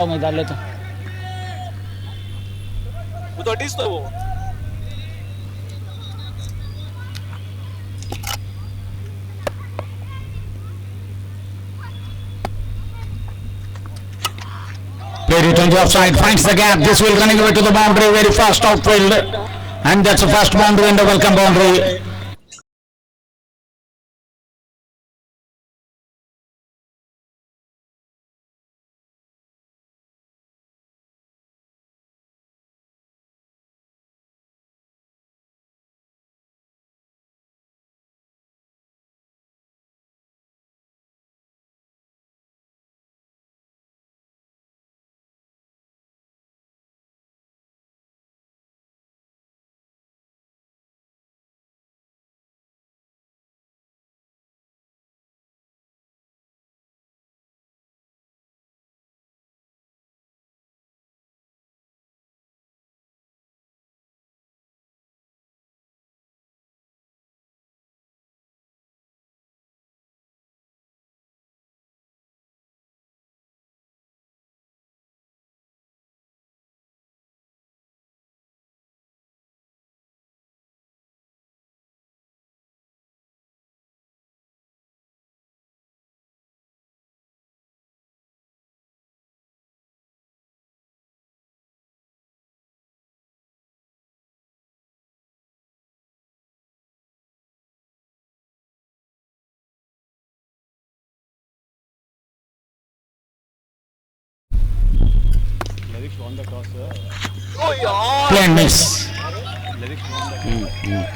मैं डाल लेता वो तो डिश तो वो Play return to offside, finds the gap. This will running away to the boundary, very fast outfield, and that's a first boundary and a welcome boundary. lyrics on the toss Oh yeah, play and miss. lyrics on the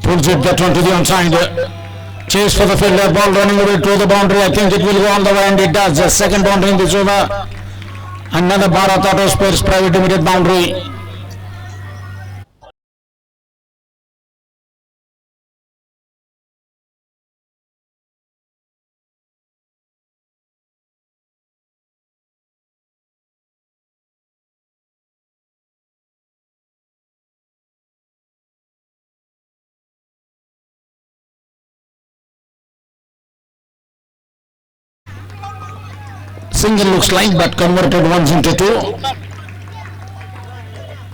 Pulls it, that one to the onside. Chase for the fielder, ball running away to the boundary. I think it will go all the way, and it does. The second boundary in this over. Another Bharat Auto Spares Private Limited boundary. Single looks like, but converted once into two.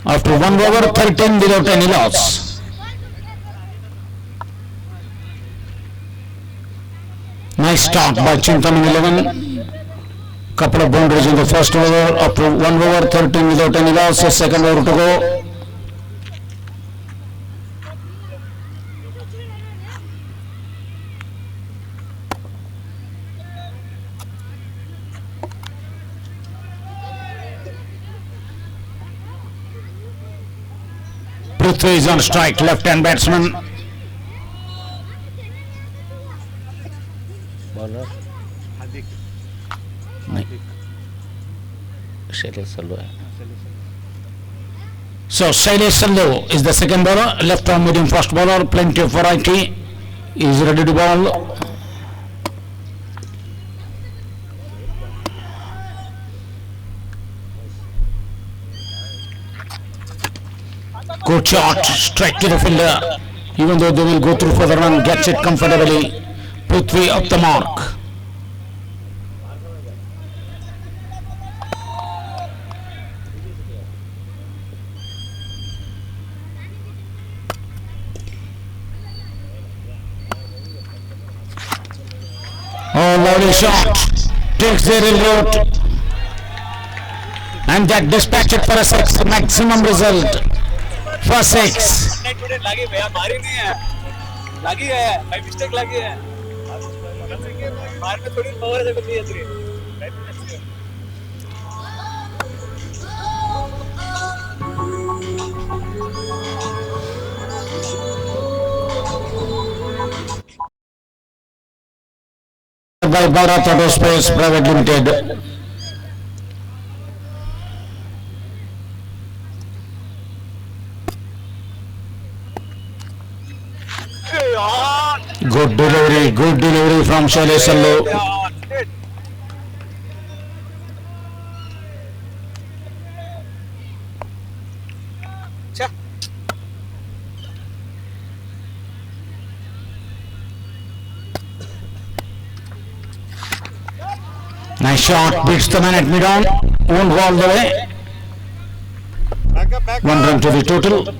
After 1 over, 13 without any loss. Nice start by Chintamani 11. Couple of boundaries in the first over. After 1 over, 13 without any loss. A second over to go. Prithvi is on strike, left-hand batsman. Bowler नहीं शैलेश सल्लू है. So Shailesh Sallu is the second bowler, left arm medium fast bowler, plenty of variety, is ready to bowl. Good shot, straight to the fielder, even though they will go through for the run, gets it comfortably. Prithvi up the mark. Oh, lovely shot. Takes the real route. And that dispatched for a six, maximum result. For six. लगी भैया मारी नहीं है लगी है भाई mistake लगी है मार में थोड़ी पावर है देखो ये By Bharat Auto Spares Private Limited. Good delivery from Shailesh Sallu. Nice shot, beats the man at mid-on, won't go all the way. One run to the total.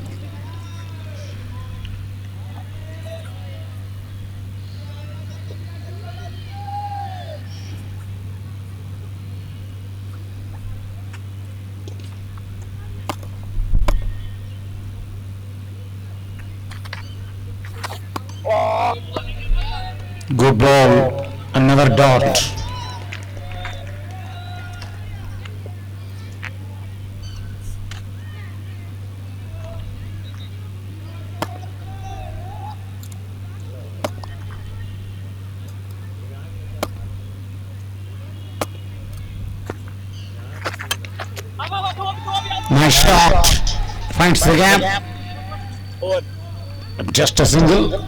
Good ball, another dot. Nice shot, finds the gap, just a single.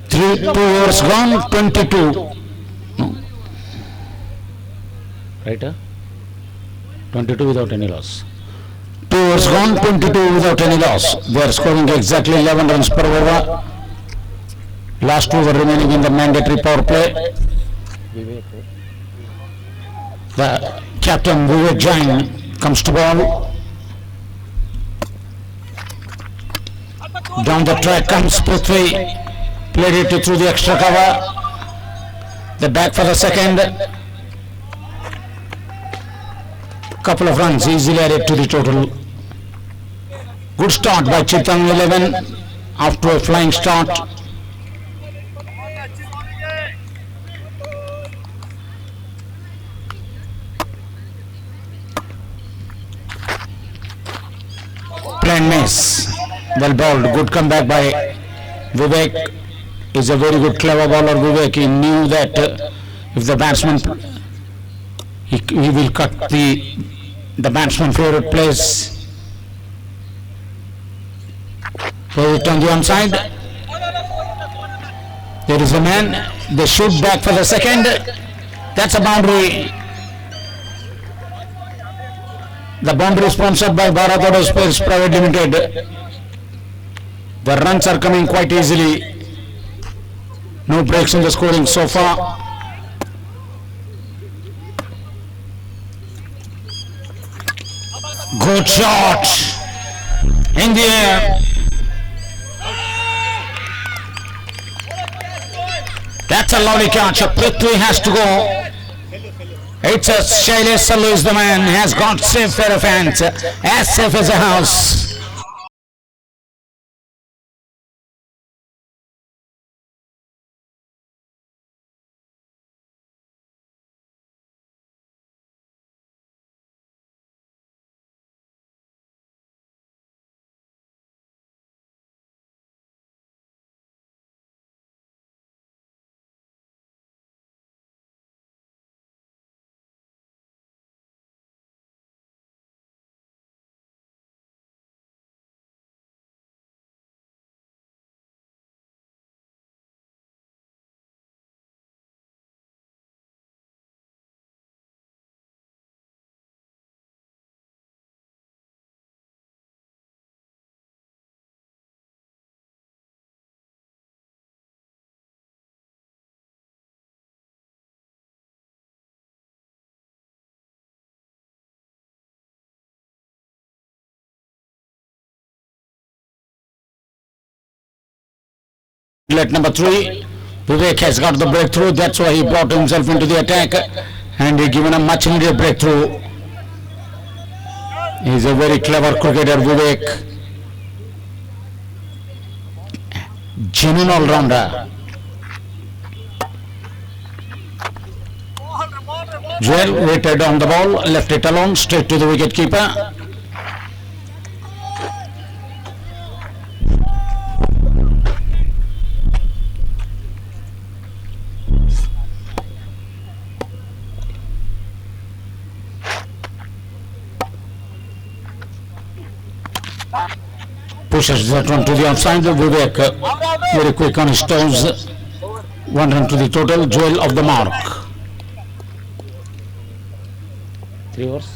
Two overs gone, 22. No. Right, 22 without any loss. 2 overs gone, 22 without any loss. They are scoring exactly 11 runs per over. Last over remaining in the mandatory power play. The captain Vivek Jain comes to ball. Down the track comes Prithvi. Played it through the extra cover. The back for the second. Couple of runs easily added to the total. Good start by Chittagong 11 after a flying start. Plain miss. Well bowled. Good comeback by Vivek. Is a very good clever bowler. Vivek, he knew that if the batsman, he will cut the batsman favorite place. Throw it on the onside. There is a man. They shoot back for the second. That's a boundary. The boundary is sponsored by Bharat Auto Spares Private Limited. The runs are coming quite easily. No breaks in the scoring so far. Good shot in the air. That's a lovely catch. Prithvi has to go. It's a Shailesh Sallu is the man. Has got safe pair of hands. As safe as a house. Let number 3, Vivek has got the breakthrough. That's why he brought himself into the attack and he given a much needed breakthrough. He's a very clever cricketer, Vivek. Genuine all-rounder. Joel waited on the ball, left it alone, straight to the wicket keeper. Pushes that one to the outside. Vivek very quick on his toes. 1 run to the total. Joel of the mark. 3 overs.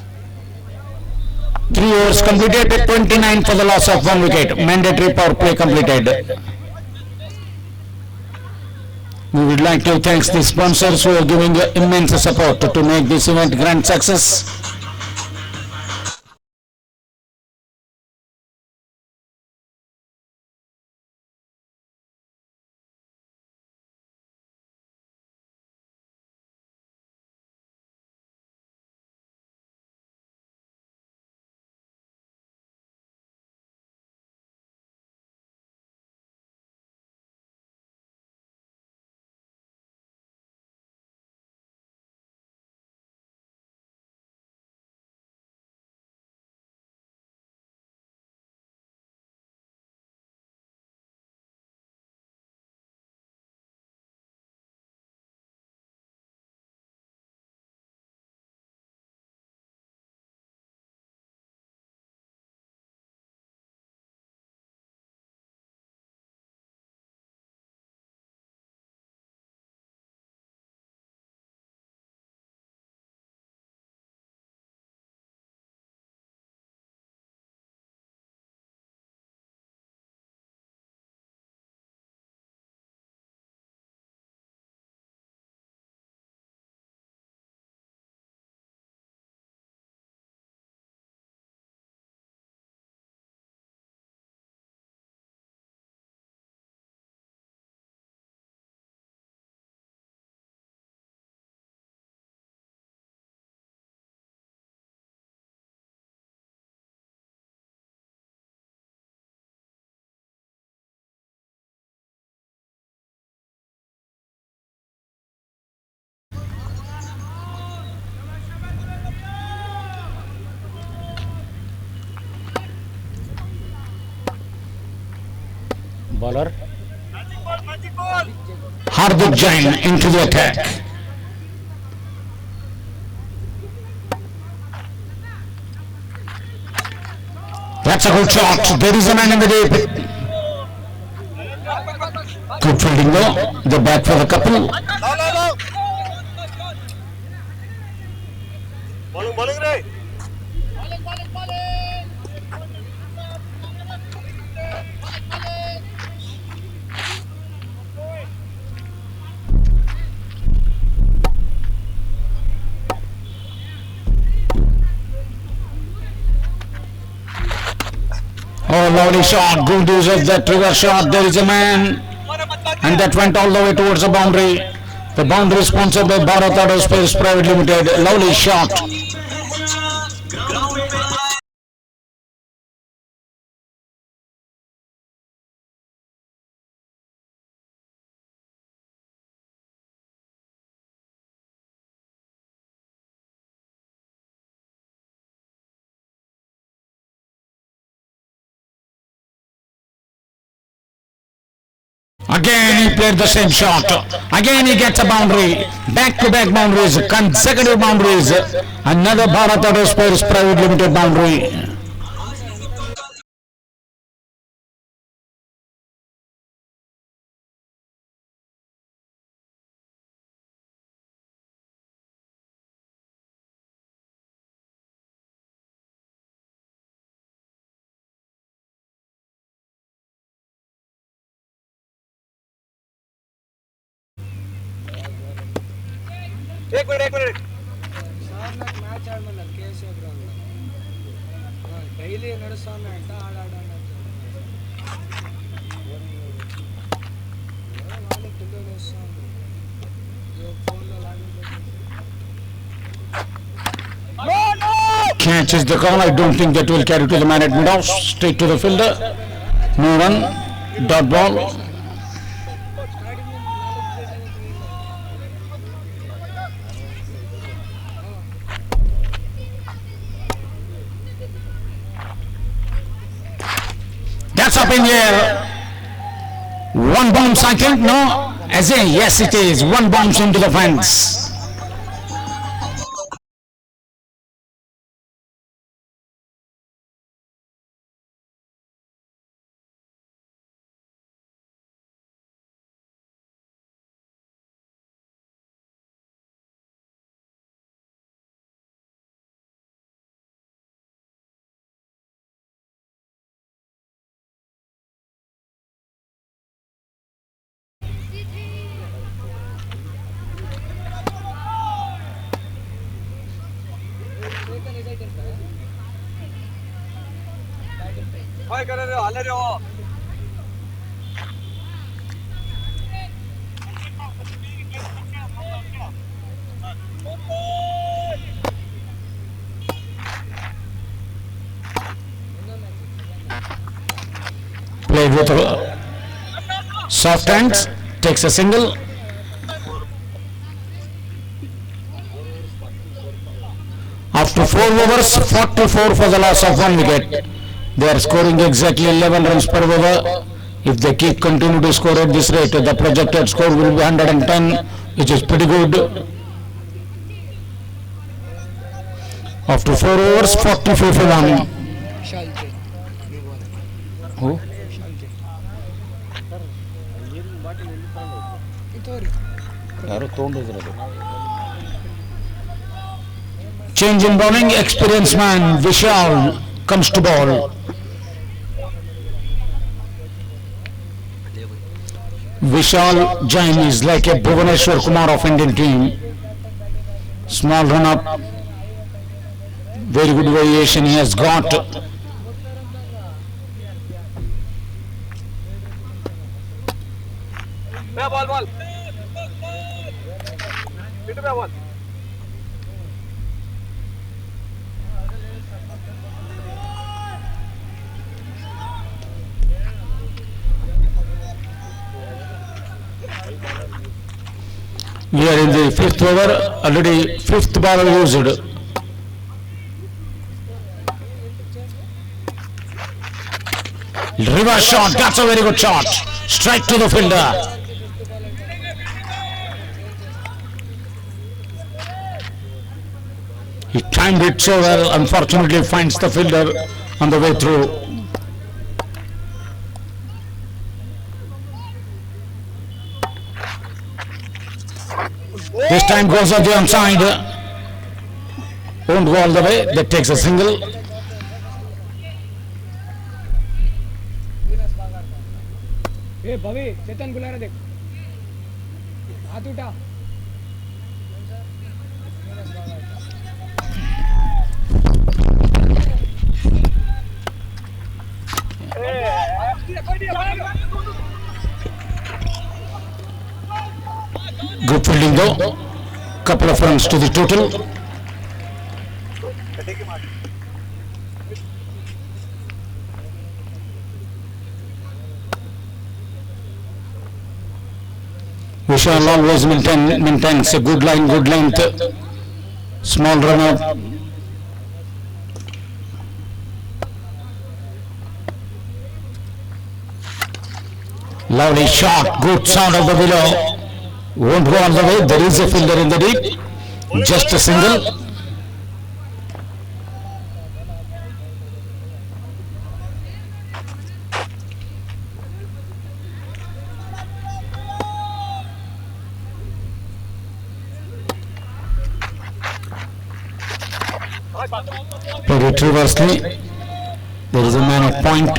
3 overs completed. 29 for the loss of 1 wicket. Mandatory power play completed. We would like to thank the sponsors who are giving immense support to make this event grand success. Bowler Hardik Jain into the attack. That's a good shot. There is a man in the deep. Good fielding though. The bat for the couple. Bowling right. Oh, lovely shot. Good use of that reverse shot. There is a man. And that went all the way towards the boundary. The boundary sponsored by Bharat Auto Spares Private Limited. Lovely shot. Again he played the same shot. Again he gets a boundary. Back-to-back boundaries, consecutive boundaries. Another Bharat Auto Spares Private Limited boundary. एक minute sir నాకు match ఆడమన్నారు Keshava గ్రౌండ్లో daily నడుస్తాను అంట ఆడాడన్నారు వాళ్ళకి పిల్లలు వస్తాను ఫోన్లో login Catches the call. I don't think that will carry to the man at mid-off. Straight to the fielder. No run. Dot ball. That's up in the air. One bounce, I think, no? As in, yes it is. One bounce into the fence. काय कर रहे हो आले रहे हो Played with soft hands, takes a single. After 4 overs, 44 for the loss of 1 wicket. They are scoring exactly 11 runs per over. If they continue to score at this rate, the projected score will be 110, which is pretty good. After 4 overs, 44 for 1. शालचे Who? शालचे Change in bowling, experienced man Vishal comes to bowl. Vishal Jain is like a Bhuvaneshwar Kumar of Indian team. Small run up, very good variation he has got. Ball pit पे ball We are in the 5th over, already 5th ball used. Reverse shot, that's a very good shot. Strike to the fielder. He timed it so well, unfortunately finds the fielder on the way through. This time goes on the onside. Won't go all the way, that takes a single. ए भवी चेतन बुला रहा देख हाथ उठा Good fielding though. Couple of runs to the total. Vishal always maintains a good line, good length. Small run up. Lovely shot, good sound of the below. Won't go all the way, there is a fielder in the deep. Just a single. Played it reversely. There is a man at point.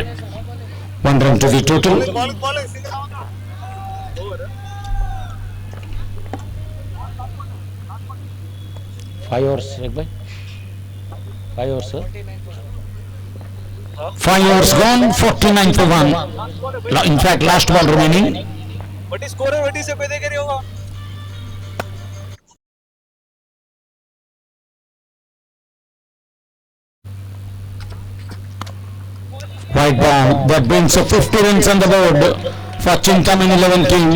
1 run to the total. Ball 5 overs, bhai. 5 overs, sir. 5 overs gone, 49 for 1. In fact, last ball remaining. Vati score है वटी से पैदे करी होगा White ball, that brings up 50 runs on the board for Chintaman 11 team.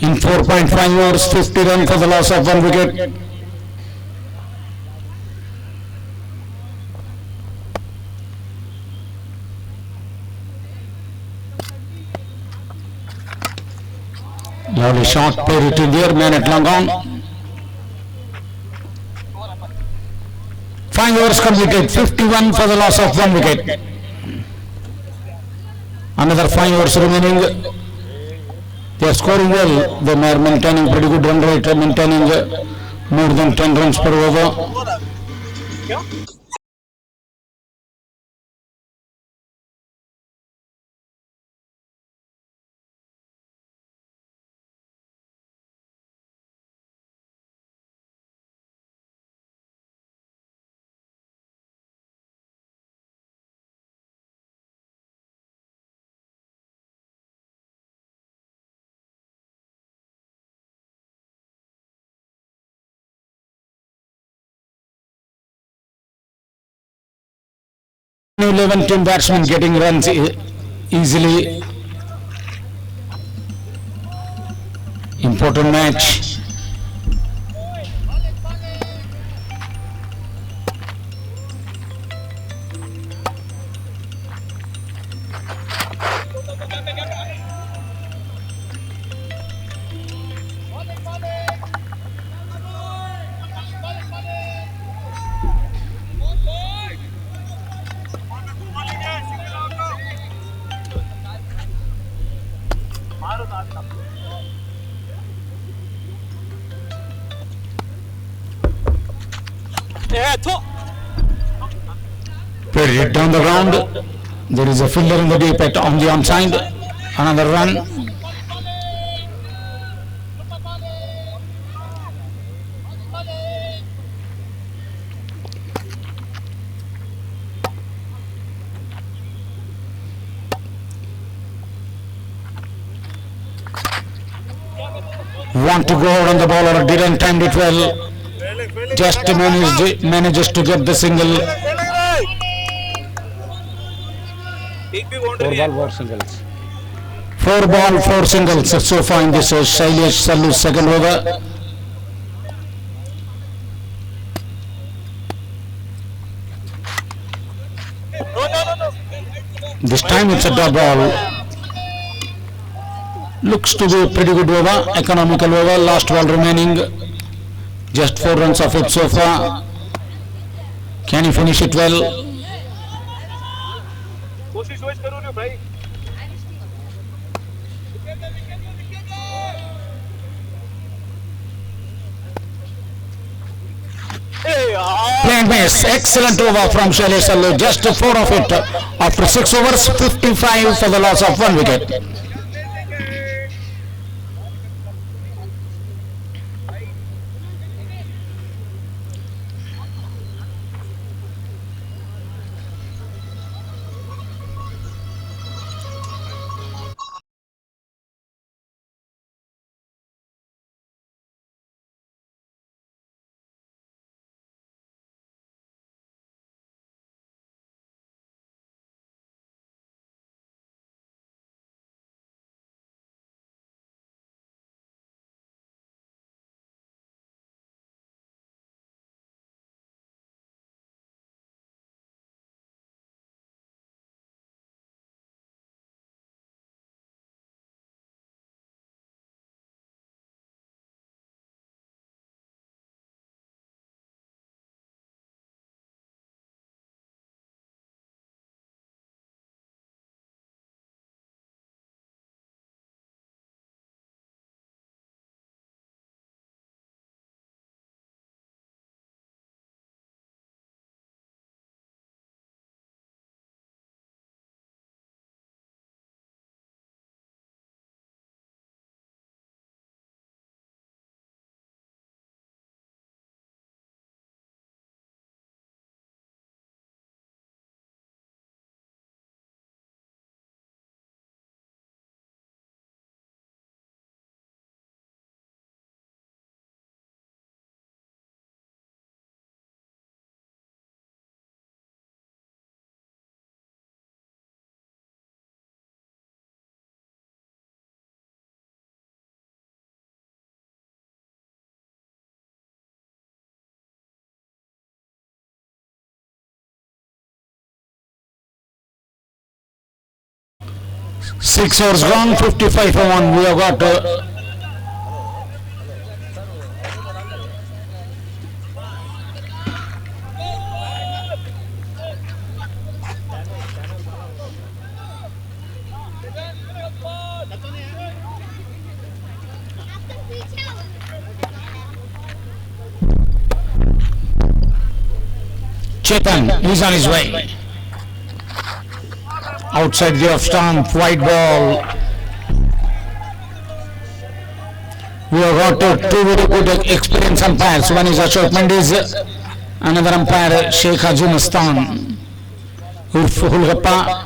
In 4.5 overs, 50 runs for the loss of 1 wicket. Lovely shot, played it in the air, man at long on. 5 overs completed, 51 for the loss of 1 wicket. Another 5 overs remaining. They are scoring well. They are maintaining pretty good run rate, maintaining more than 10 runs per over. 11 team batsmen getting runs easily. Important match. Played it down the ground. There is a fielder in the deep at on the onside. Another run. Want to go out on the ball or didn't time it well. Just manages to get the single. एक भी boundary नहीं है 4 ball 4 singles so far in this Shailesh Sallu's second over. This time it's a dot ball. Looks to be a pretty good over, economical over. Last ball remaining. Just 4 runs of it so far. Can he finish it well? कोशिश करो ना भाई Playing miss, excellent over from Shailesh Sallu, just 4 of it after 6 overs, 55 for the loss of 1 wicket. Six overs gone, 55 for 1. We have got Chetan is on his way. Outside the off stump, white ball. We have got two very good experienced umpires. One is Ashok Mendes, another umpire Sheikh Hajimastan, Urf Hulgappa.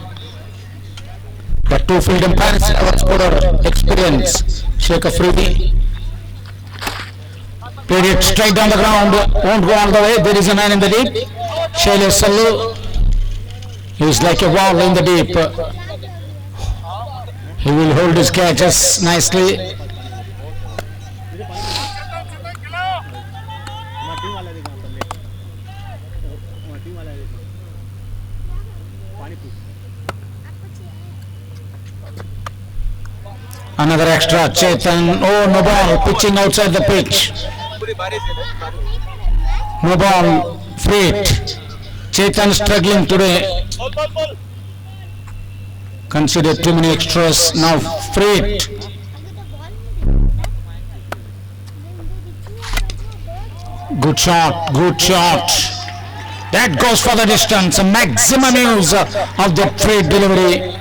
The two field umpires, our scorer experience, Sheikh Afridi. Played it straight down the ground, won't go all the way. There is a man in the deep, Shailesh Sallu. He's like a wall in the deep. He will hold his catches nicely. Another extra, Chetan. Oh, no ball, pitching outside the pitch. No ball, Freight. Chetan struggling today. Considered too many extras. Now Freight. Good shot, good shot. That goes for the distance. A maximum use of the Freight delivery.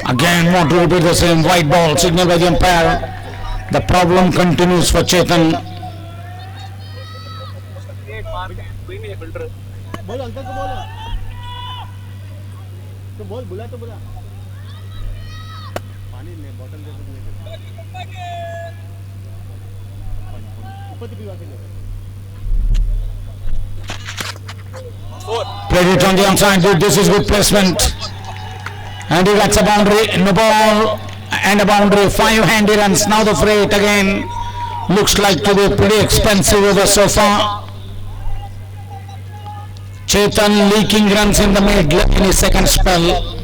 Again, want to repeat the same white ball signal by the umpire. The problem continues for Chetan. बोलो uncle को बोलो तो बोल बुला तो बुला पानी ले बोतल दे ऊपर से पीवा के ले Played it on the outside. This is good placement. And he gets a boundary, no ball, and a boundary. 5 handy runs. Now the Freight again looks like to be pretty expensive over so far. Chetan leaking runs in the mid in his second spell.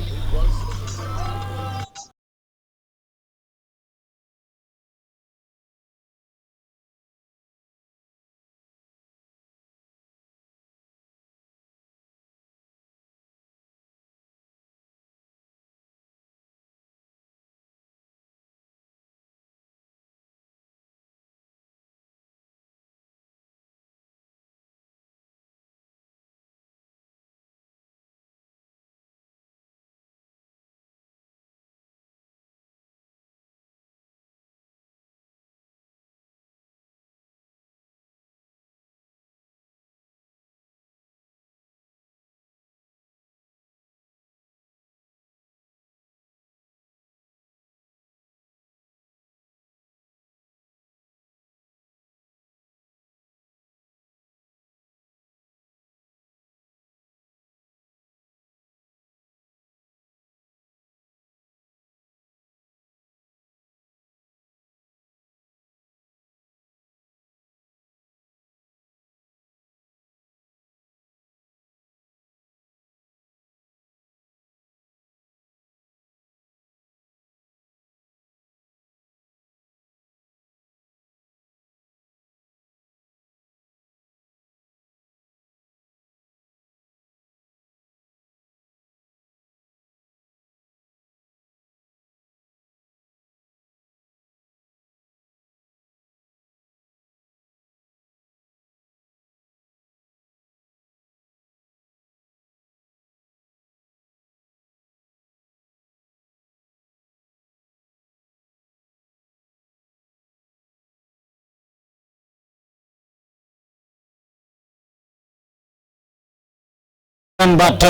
But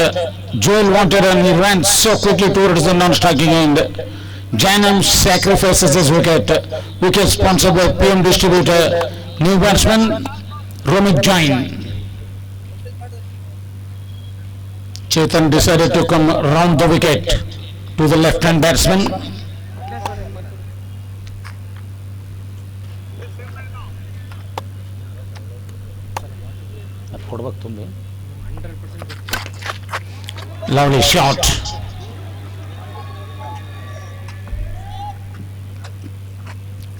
Joel wanted and he ran so quickly towards the non-striking end. Janam sacrifices his wicket. Wicket sponsored by PM Distributor. New batsman Romit Jain. Chetan decided to come round the wicket to the left-hand batsman. Lovely shot.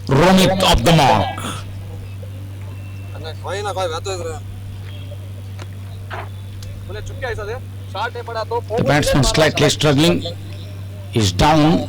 Romit off the mark. The batsman slightly struggling. Is down.